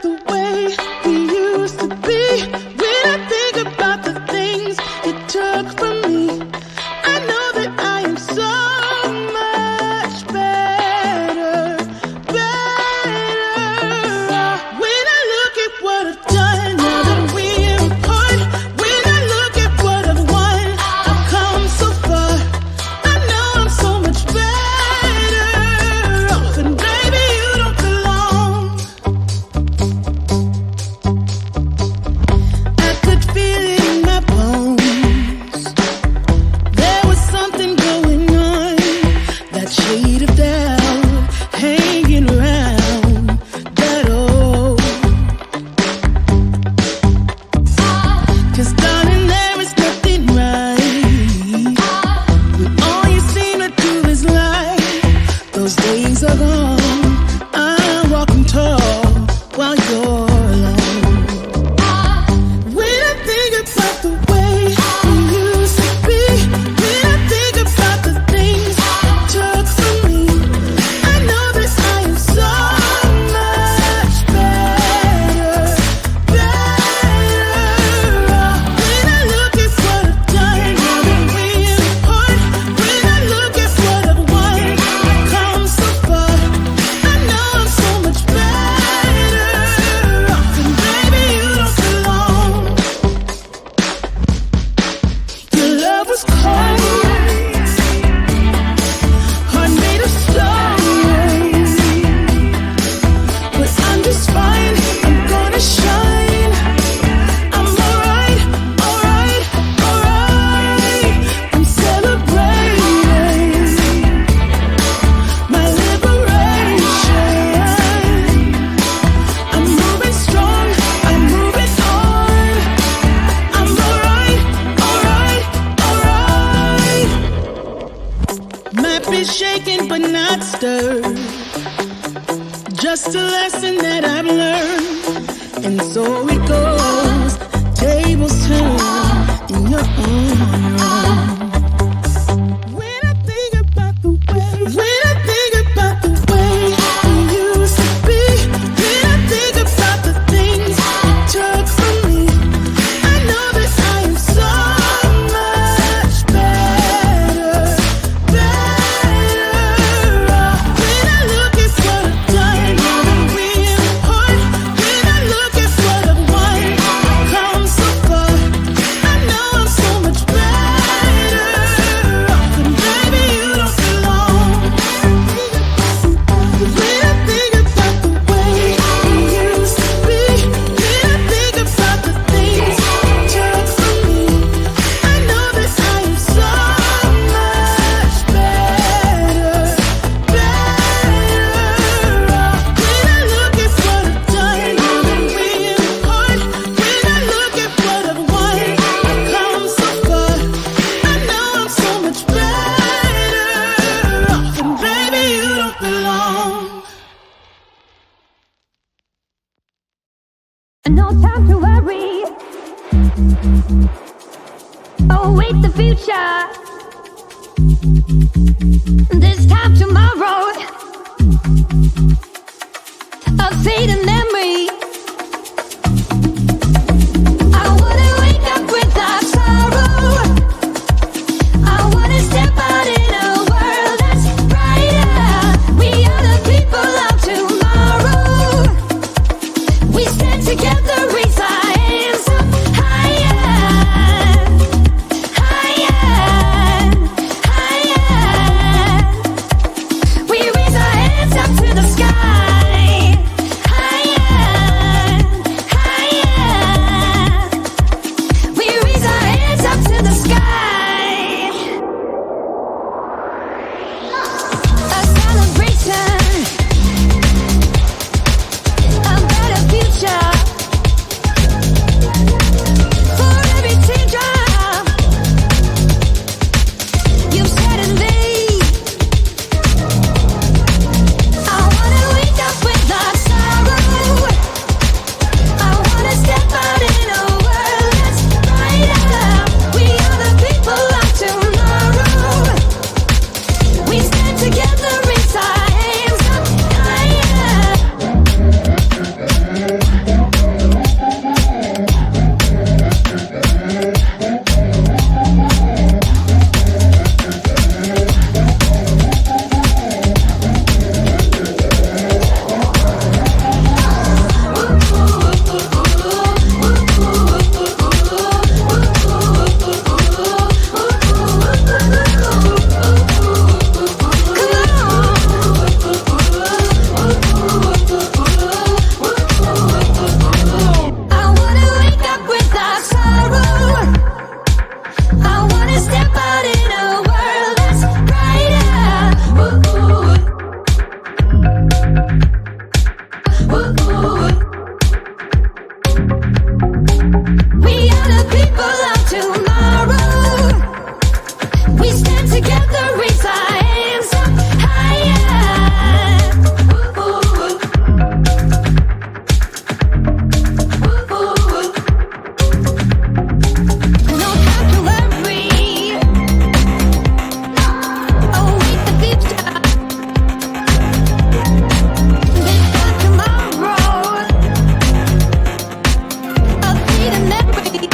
the way we used to be. When I think about the things you took from me, I know that I am so much better, better. When I look at what I've done, now that we're apart, when I look at what I've won, I've come so far. I know I'm so much better off, and baby, you don't belong. I could feel it in my bones. There was something going on, that shade of doubt hanging around that old. 'Cause darling, there is nothing right when all you seem to do is lie. Those days are gone. I'm walking tall while you're alone. When I think about the way we used to be, when I think about the things you took from me, I know that I am so much better, better. When I look at what I've done, now that we're apart, when I look at what I've won, I've come so far. I know I'm so much better off, and baby, you don't belong. Your love was cold, heart made of stone, but I'm just fine. I'm gonna shine. I'm alright, alright, alright. I'm celebrating my liberation. I'm moving strong, I'm moving on. I'm alright, alright, alright. Might be shaken but not stirred, just a lesson that I've learned. And so it goes, tables turn in your honor. When I think about the way, when I think about the way we used to be, when I think about the things you took from me, I know that I am so much better, better. When I look at what I've done, now that we're apart, when I look at what I've won, I've come so far. I know I'm so much better off, and baby, you don't belong. When I think about the way we used to be, when I think about the things you took from me, I know that I am so much better, better off. When I look at what I've done, now that we're apart, when I look at what I've won, I've come so far. I know I'm so much better off, and baby, you don't belong. No time to worry. Await the future. This time tomorrow. A fading memory. I wanna wake up without sorrow. I wanna step out in a world that's brighter. We are the people of tomorrow. We stand together, raise our hands up higher, higher, higher. We raise our hands up to the sky, higher, tomorrow. We stand together, raise our hands up higher. Ooh, ooh, ooh, ooh. No time to worry. Await the future. There's no tomorrow. I'll be the memory.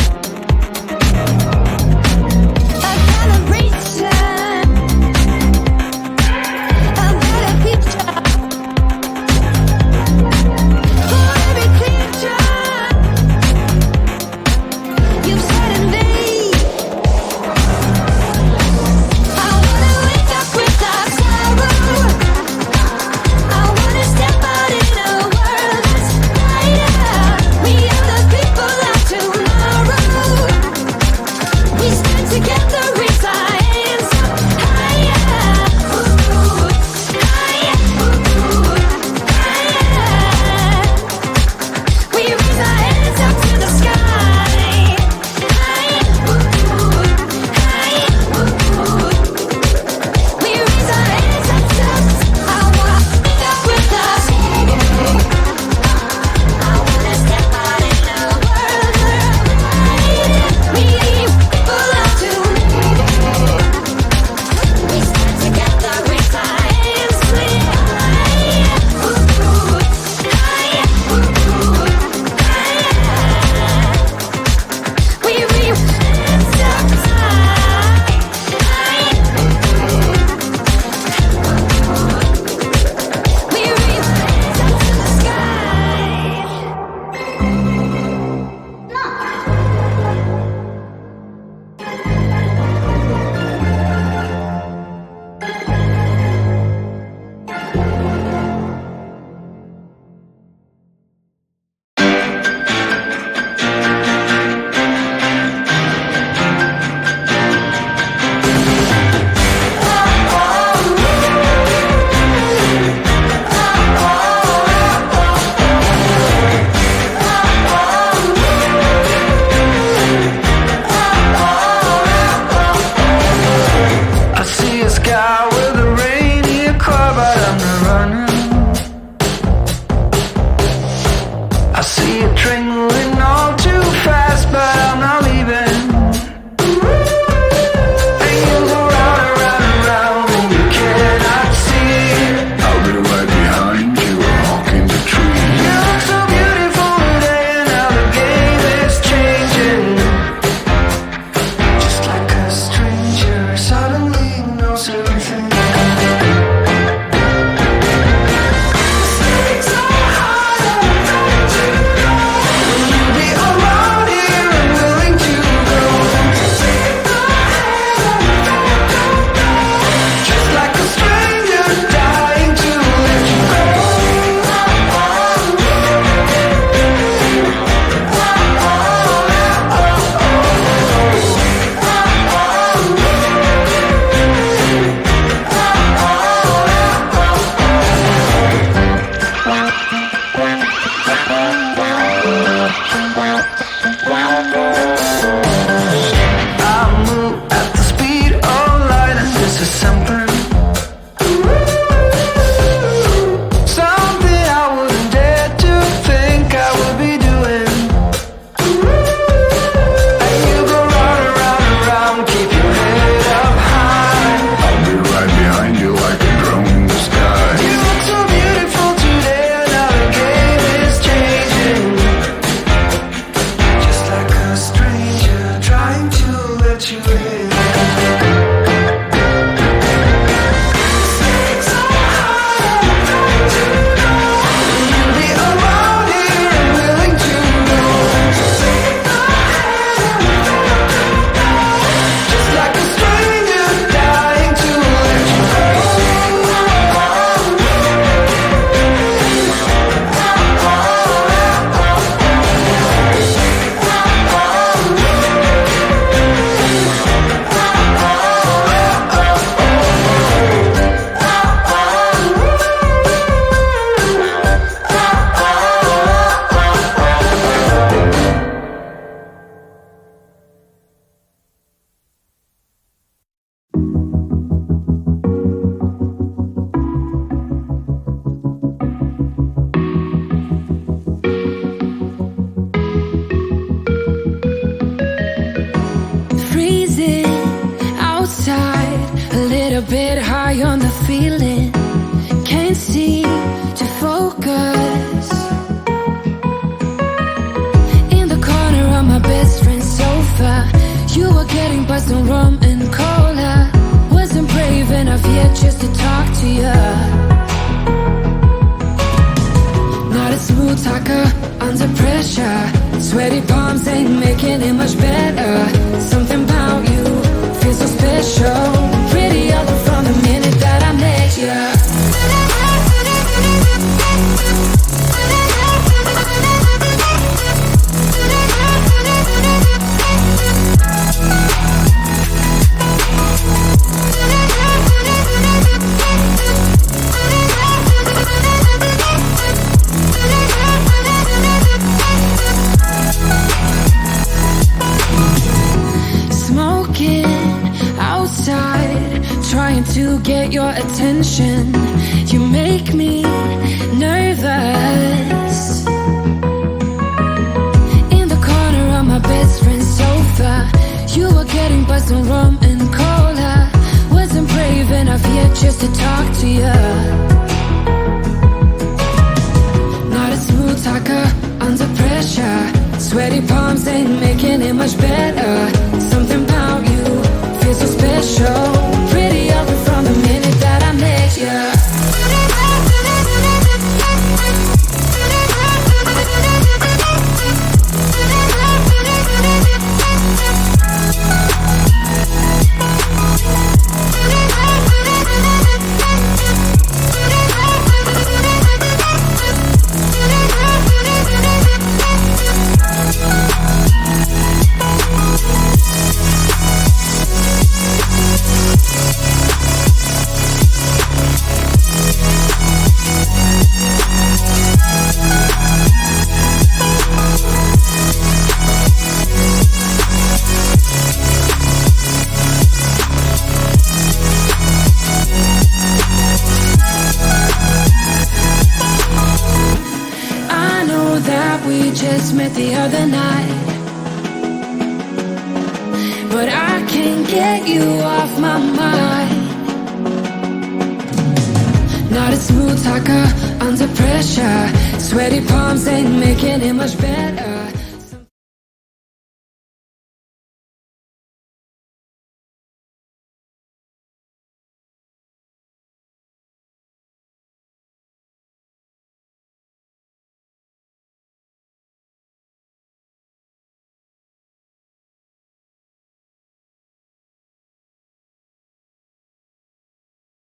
feeling. Can't seem to focus. In the corner of my best friend's sofa, you were getting by some rum and cola. Wasn't brave enough yet just to talk to you. Not a smooth talker under pressure. Sweaty palms ain't making it much better. Something about you feels so special. Pretty other from the minute that I met you. Trying to get your attention. You make me nervous. In the corner of my best friend's sofa, you were getting by some rum and cola. Wasn't brave enough yet just to talk to you. Not a smooth talker under pressure. Sweaty palms ain't making it much better. Something about you feels so special. Pretty other from the minute that I met you. Just met the other night, but I can't get you off my mind. Not a smooth talker under pressure. Sweaty palms ain't making it much better.